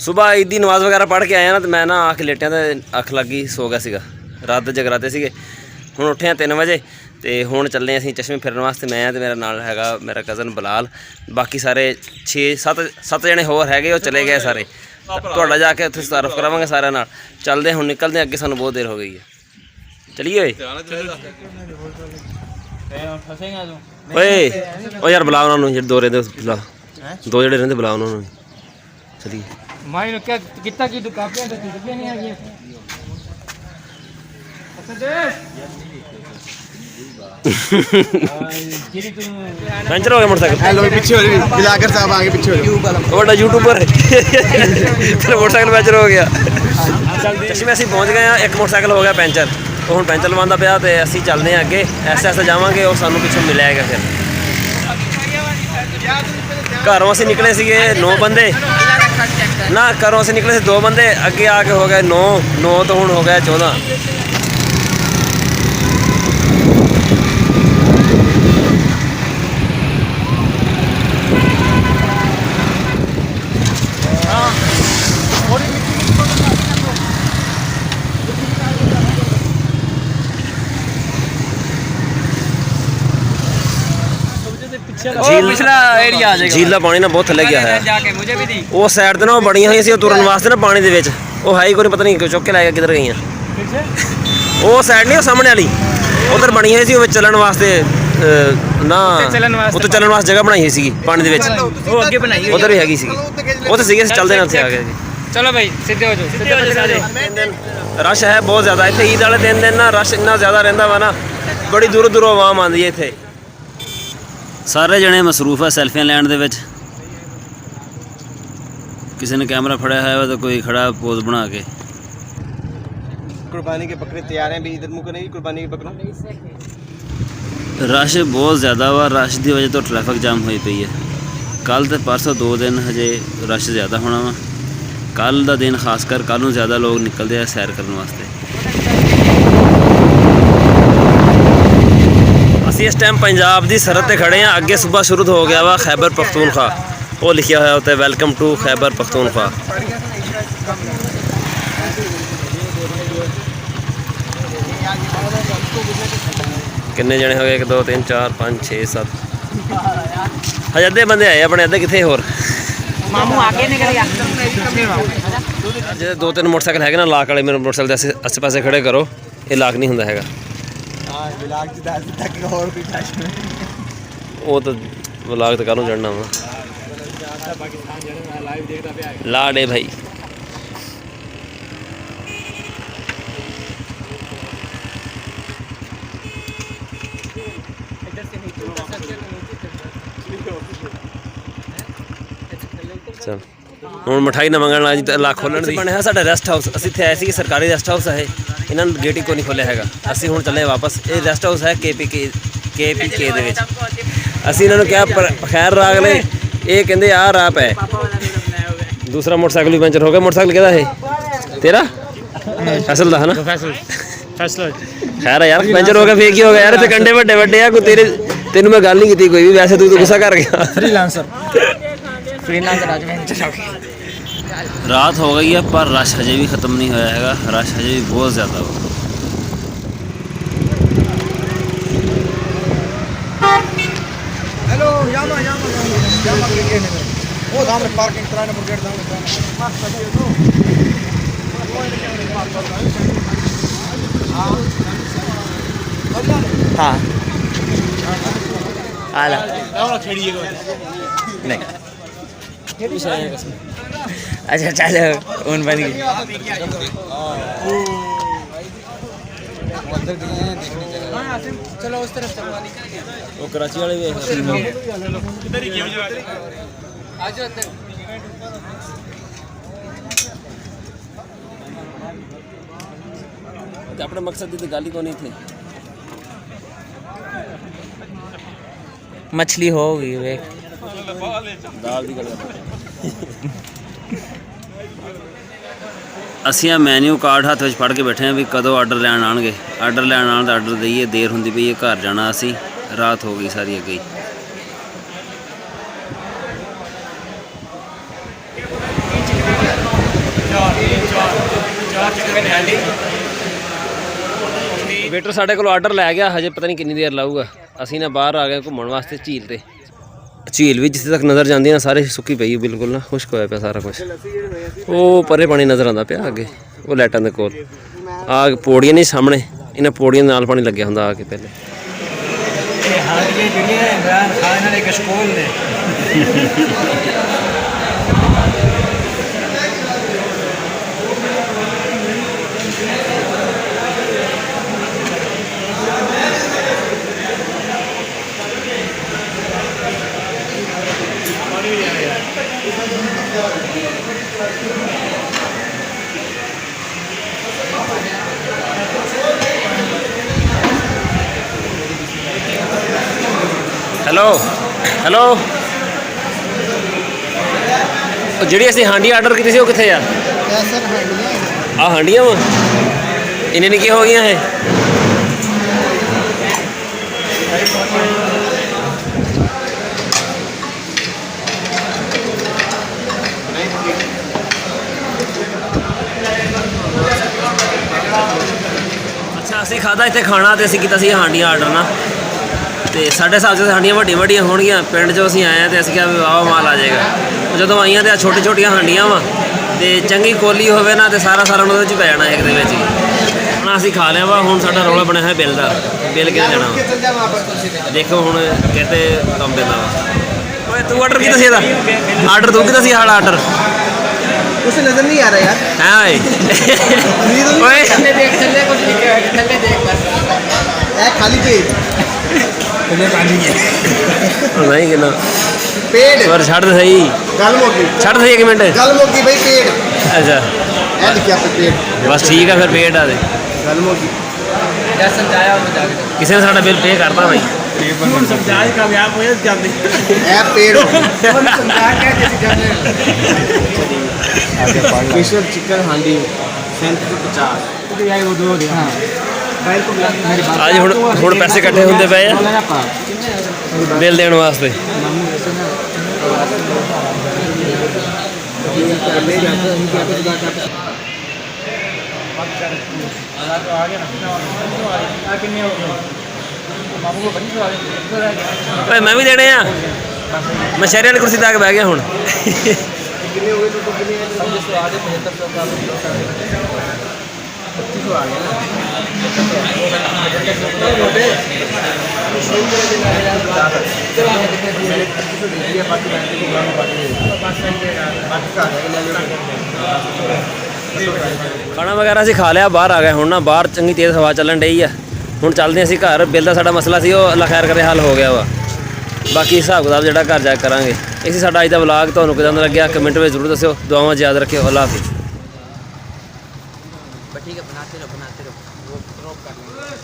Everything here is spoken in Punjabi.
ਸੁਬਾਹ ਈਦ ਦੀ ਨਮਾਜ਼ ਵਗੈਰਾ ਪੜ੍ਹ ਕੇ ਆਇਆ ਨਾ, ਤੇ ਮੈਂ ਨਾ ਆ ਕੇ ਲੇਟਿਆ ਤੇ ਅੱਖ ਲੱਗ ਗਈ, ਸੋ ਗਿਆ ਸੀਗਾ। ਰਾਤ ਦੇ ਜਗਰਾਤੇ ਸੀਗੇ। ਹੁਣ ਉੱਠੇ 3 ਵਜੇ ਤੇ ਹੁਣ ਚੱਲੇ ਅਸੀਂ ਚਸ਼ਮੇ ਫਿਰਨ ਵਾਸਤੇ। ਮੈਂ ਤੇ ਮੇਰਾ ਨਾਲ ਹੈਗਾ ਮੇਰਾ ਕਜ਼ਨ ਬਲਾਲ, ਬਾਕੀ ਸਾਰੇ 6-7 ਜਣੇ ਹੋਰ ਹੈਗੇ, ਉਹ ਚਲੇ ਗਏ ਸਾਰੇ। ਤੁਹਾਡਾ ਜਾ ਕੇ ਉੱਥੇ ਤਾਰਫ ਕਰਾਵਾਂਗੇ ਸਾਰਿਆਂ ਨਾਲ। ਚੱਲਦੇ ਹੁਣ, ਨਿਕਲਦੇ ਅੱਗੇ, ਸਾਨੂੰ ਬਹੁਤ ਦੇਰ ਹੋ ਗਈ ਹੈ। ਚਲੀਏ ਓਏ ਓ ਯਾਰ, ਬੁਲਾ ਉਹਨਾਂ ਨੂੰ ਜਿਹੜੇ ਦੋ ਰਹਿੰਦੇ, ਬੁਲਾ ਦੋ ਜਿਹੜੇ ਰਹਿੰਦੇ, ਬੁਲਾ ਉਹਨਾਂ ਨੂੰ। ਚਲੀਏ ਮਾਈ ਨੂੰ ਕਿਤਾ ਕੀ ਤੂੰ ਕਾਪੀਆਂ ਤੇ ਚਿੱਟੀਆਂ ਨਹੀਂ ਆ ਗਈਆਂ। ਪੈਂਚਰ ਹੋ ਗਿਆ ਮੋਟਰਸਾਈਕਲ। हेलो पीछे हो रही बिलाकर साहब आगे पीछे हो ਵੱਡਾ ਯੂਟਿਊਬਰ ਤੇਰਾ ਮੋਟਰਸਾਈਕਲ ਪੈਂਚਰ ਹੋ ਗਿਆ। ਚਸ਼ਮੇ ਅਸੀਂ ਪਹੁੰਚ ਗਏ ਹਾਂ। ਇੱਕ ਮੋਟਰਸਾਈਕਲ ਹੋ ਗਿਆ ਪੈਂਚਰ, ਉਹ ਹੁਣ ਪੈਂਚਰ ਲਵਾਉਂਦਾ ਪਿਆ ਤੇ ਅਸੀਂ ਚੱਲਦੇ ਹਾਂ ਅੱਗੇ। ਐਸੇ ਜਾਵਾਂਗੇ, ਉਹ ਸਾਨੂੰ ਪਿੱਛੋਂ ਮਿਲਿਆਗਾ। ਫਿਰ ਘਰੋਂ ਅਸੀਂ ਨਿਕਲੇ ਸੀਗੇ 9 ਬੰਦੇ ਨਾ, ਘਰੋਂ ਅਸੀਂ ਨਿਕਲੇ ਸੀ 2 ਬੰਦੇ, ਅੱਗੇ ਆ ਕੇ ਹੋ ਗਏ 9 ਤੋਂ ਹੁਣ ਹੋ ਗਿਆ 14। झील का पानी ना बहुत थले गया है। वो साइड से ना वो बड़िया हुई सी तुरन वास्ते ना पानी दे विच, वो है ही कोई पता नहीं चुक के लै किधर गई। वो साइड नहीं, सामने वाली उधर बनी हुई सी चलन वास्ते ना, उत्ते चलन वास्ते जगह बनाई हुई सी पानी दे विच, उधर भी हैगी सी। उत्ते सीगे चलदे ना, उत्थे आ गए। चलो भाई सीधे हो जाओ। रश है बहुत ज़्यादा इत्थे। ईद वाले दिन ना रश इन्ना ज़्यादा रहिंदा वा ना, बड़ी दूरों दूरों आवाम आंदी है इत्थे। सारे जने मसरूफ है सैल्फियां लैण दे विच। किसी ने कैमरा फड़िया है तो कोई खड़ा पोज बना के। कुर्बानी के बकरे तैयार हैं भी, इधर मुँह नहीं कुर्बानी के बकरा। रश बहुत ज़्यादा वा, रश की वजह तो ट्रैफिक जाम हुई पई है। कल तो परसों 2 दिन हजे रश ज़्यादा होना वा। कल का दिन खासकर कल नूं ज़्यादा लोग निकलते हैं सैर करने वास्ते। ਅਸੀਂ इस टाइम पंजाब की सरहद पर खड़े हैं। अगे सुबह शुरू हो गया वा खैबर पख्तूनख्वा, वो लिखा हुआ होता है वेलकम टू खैबर पख्तूनख्वा। किन्ने जने हो गए? 1 2 3 4 5 6 7 हजे अद्धे बंदे आए अपने, अद्धे कितने होर मामू आगे निकल गया। 2-3 मोटरसाइकिल है ना लाक वाले, मेरे मोटरसाइकिल आसे पासे खड़े करो, ये लाक नहीं होंदा हैगा। वो तो व्लॉग तो करूँ चढ़ना वा लाडे भाई। चल ਹੁਣ ਮਿਠਾਈ ਨਾ ਮੰਗਣ ਲੱਗ ਜੀ, ਲਾ ਖੋਲਣ ਦੀ ਬਣਿਆ ਸਾਡਾ ਰੈਸਟ ਹਾਊਸ। ਅਸੀਂ ਇੱਥੇ ਆਏ ਸੀ, ਸਰਕਾਰੀ ਰੈਸਟ ਹਾਊਸ ਹੈ। ਇਹਨਾਂ ਨੂੰ ਗੇਟ ਹੀ ਕੋਈ ਨਹੀਂ ਖੋਲ੍ਹਿਆ ਹੈਗਾ। ਅਸੀਂ ਹੁਣ ਚੱਲੇ ਵਾਪਸ। ਇਹ ਰੈਸਟ ਹਾਊਸ ਹੈ KPK ਦੇ ਵਿੱਚ। ਅਸੀਂ ਇਹਨਾਂ ਨੂੰ ਕਿਹਾ ਪਰ ਖੈਰ ਰਾਗ ਨੇ, ਇਹ ਕਹਿੰਦੇ ਆਹ ਰਾਹ ਪੈ। ਦੂਸਰਾ ਮੋਟਰਸਾਈਕਲ ਵੀ ਪੈਂਚਰ ਹੋ ਗਿਆ। ਮੋਟਰਸਾਈਕਲ ਕਿਹਦਾ ਹੈ? ਤੇਰਾ ਫੈਸਲ ਦਾ ਹੈ ਨਾ? फैसला खैर यार पंचर हो गया, फेक ही हो गया यार। इतने कंडे ਵੱਡੇ ਵੱਡੇ ਆ ਕੋਈ तेनू मैं गल नहीं की कोई भी। वैसे तू तो गुस्सा कर गया। रात हो गई है पर रश हजे भी ख़त्म नहीं होया हैगा। रश हजे भी बहुत ज़्यादा हो। हेलो यामा वो सामने पार्किंग कराने पर गेट हाँ आला नहीं अच्छा चलो उन बन गई। चलो उस तरफ वो कराची वाले भी अपने मकसद की गल ही को नहीं थी। मछली होगी वे दाल की गल। ਅਸੀਂ ਆ ਮੈਨੂ ਕਾਰਡ ਹੱਥ ਵਿੱਚ ਫੜ ਕੇ ਬੈਠੇ ਆ ਵੀ ਕਦੋਂ ਆਰਡਰ ਲੈਣ ਆਣਗੇ। ਆਰਡਰ ਲੈਣ ਆਉਣ ਦਾ ਆਰਡਰ ਦਈਏ, ਦੇਰ ਹੁੰਦੀ ਪਈ ਹੈ, ਘਰ ਜਾਣਾ ਅਸੀਂ। ਰਾਤ ਹੋ ਗਈ ਸਾਰੀ ਅੱਗੇ ਹੀ। ਸੈਕੰਡ ਹੈਂਡ ਵੇਟਰ ਸਾਡੇ ਕੋਲ ਆਰਡਰ ਲੈ ਗਿਆ, ਹਜੇ ਪਤਾ ਨਹੀਂ ਕਿੰਨੀ ਦੇਰ ਲਾਊਗਾ। ਅਸੀਂ ਨਾ ਬਾਹਰ ਆ ਗਏ ਘੁੰਮਣ ਵਾਸਤੇ ਝੀਲ ਤੇ। ਝੀਲ ਵੀ ਜਿੱਥੇ ਤੱਕ ਨਜ਼ਰ ਜਾਂਦੀ ਨਾ ਸਾਰੇ ਸੁੱਕੀ ਪਈ ਬਿਲਕੁਲ ਨਾ, ਖੁਸ਼ਕ ਹੋਇਆ ਪਿਆ ਸਾਰਾ ਕੁਝ। ਉਹ ਪਰੇ ਪਾਣੀ ਨਜ਼ਰ ਆਉਂਦਾ ਪਿਆ ਅੱਗੇ, ਉਹ ਲਾਈਟਾਂ ਦੇ ਕੋਲ। ਆ ਪੌੜੀਆਂ ਨਹੀਂ ਸਾਹਮਣੇ, ਇਹਨਾਂ ਪੌੜੀਆਂ ਨਾਲ ਪਾਣੀ ਲੱਗਿਆ ਹੁੰਦਾ ਆ ਕੇ ਪਹਿਲੇ। इमरान खान ने एक स्कूल ने ਹੈਲੋ ਹੈਲੋ, ਉਹ ਜਿਹੜੀ ਅਸੀਂ ਹਾਂਡੀ ਆਰਡਰ ਕੀਤੀ ਸੀ ਉਹ ਕਿੱਥੇ ਆ? ਆ ਹਾਂਡੀਆਂ ਵਾ ਇੰਨੇ ਨਿੱਕੀਆਂ ਹੋ ਗਈਆਂ ਇਹ। ਅੱਛਾ, ਅਸੀਂ ਖਾਦਾ ਇੱਥੇ ਖਾਣਾ ਤੇ ਅਸੀਂ ਕੀਤਾ ਸੀ ਹਾਂਡੀਆਂ ਆਰਡਰ ਨਾ, ਤੇ ਸਾਡੇ ਹਿਸਾਬ 'ਚ ਹਾਂਡੀਆਂ ਵੱਡੀਆਂ ਵੱਡੀਆਂ ਹੋਣਗੀਆਂ। ਪਿੰਡ 'ਚੋਂ ਅਸੀਂ ਆਏ ਹਾਂ ਤੇ ਅਸੀਂ ਕਿਹਾ ਵੀ ਵਾਹ ਮਾਲ ਆ ਜਾਏਗਾ। ਜਦੋਂ ਆਈਆਂ ਤੇ ਆ ਛੋਟੀ ਛੋਟੀਆਂ ਹਾਂਡੀਆਂ ਵਾ, ਤੇ ਚੰਗੀ ਕੋਲੀ ਹੋਵੇ ਨਾ ਤੇ ਸਾਰਾ ਉਹਦੇ ਵਿੱਚ ਪੈ ਜਾਣਾ ਇੱਕ ਦੇ ਵਿੱਚ ਹੀ। ਹੁਣ ਅਸੀਂ ਖਾ ਲਿਆ ਵਾ, ਹੁਣ ਸਾਡਾ ਰੌਲਾ ਬਣਿਆ ਹੋਇਆ ਬਿੱਲ ਦਾ। ਬਿੱਲ ਕਿੱਥੇ ਦੇਣਾ ਵਾ ਦੇਖੋ ਹੁਣ, ਕਿਤੇ ਕੰਮ ਪੈਂਦਾ ਵਾ। ਓਏ ਤੂੰ ਆਰਡਰ ਕੀਤਾ ਸੀ ਇਹਦਾ? ਆਰਡਰ ਤੂੰ ਕੀਤਾ ਸੀ ਹਾਲ ਆਰਡਰ? उसे नजर नहीं आ रहा यार। ਹੈ ਓਏ ਓਏ थल्ले देख, थल्ले कुछ लिखा है, थल्ले देख बस। ए खाली पेट थल्ले पानी है ਨਹੀਂ ਕਿੰਨਾ पेट ਪਰ ਛੱਡ ਦੇ ਸਹੀ, गल मोगी ਛੱਡ ਸਹੀ ਇੱਕ ਮਿੰਟ। गल मोगी भाई पेट ਅੱਛਾ ए लिखा पे पेट ਬਸ ठीक है, फिर पेट आ दे। गल मोगी ਯਾਰ ਸਮਝਾਇਆ ਉਹਨੂੰ ਜਾ ਕੇ किसी ने साढ़ा बिल पे करता भाई। ਸਮਝਾਇਆ ਕਾਮਯਾਬ ਹੋਇਆ ਜਾਂਦੇ ए पेट समझा के किसी जाने आगे स्पेशल चिकन हांडी 3750 तो यार वो दो दिया हां भाई को मेरी बात आज ਹੁਣ ਪੈਸੇ ਇਕੱਠੇ ਹੁੰਦੇ ਪਏ ਆ ਬਿੱਲ ਦੇਣ ਵਾਸਤੇ। ਓਏ ਮੈਂ ਵੀ ਦੇਣੇ ਆ, ਮੈਂ ਸ਼ਹਿਰ ਵਾਲੀ ਕੁਰਸੀ ਤੇ ਆ ਕੇ ਬਹਿ ਗਿਆ ਹੁਣ। कितने हुए तो कितने 2500 आ गए 7500 का 2500 आ गया ਖਾਣਾ ਵਗੈਰਾ ਅਸੀਂ ਖਾ ਲਿਆ, ਬਾਹਰ ਆ ਗਏ ਹੁਣ ਨਾ। ਬਾਹਰ ਚੰਗੀ ਤੇਜ਼ ਹਵਾ ਚੱਲਣ ਡਈ ਆ। ਹੁਣ ਚੱਲਦੇ ਅਸੀਂ ਘਰ। ਬਿੱਲ ਦਾ ਸਾਡਾ ਮਸਲਾ ਸੀ ਉਹ ਅੱਲਾ ਖੈਰ ਕਰੇ ਹੱਲ ਹੋ ਗਿਆ ਵਾ। ਬਾਕੀ ਹਿਸਾਬ ਕਿਤਾਬ ਜਿਹੜਾ ਘਰ ਜਾ ਕੇ ਕਰਾਂਗੇ। ਇਹ ਸੀ ਸਾਡਾ ਅੱਜ ਦਾ ਵਲੌਗ। ਤੁਹਾਨੂੰ ਕਿਦਾਂ ਦਾ ਲੱਗਿਆ ਕਮੈਂਟ ਵਿੱਚ ਜ਼ਰੂਰ ਦੱਸਿਓ। ਦੁਆਵਾਂ 'ਚ ਯਾਦ ਰੱਖਿਓ। ਅੱਲਾ ਹਾਫਿਜ਼। ठीक है बनाते रहो वो ड्रॉप कर लेंगे।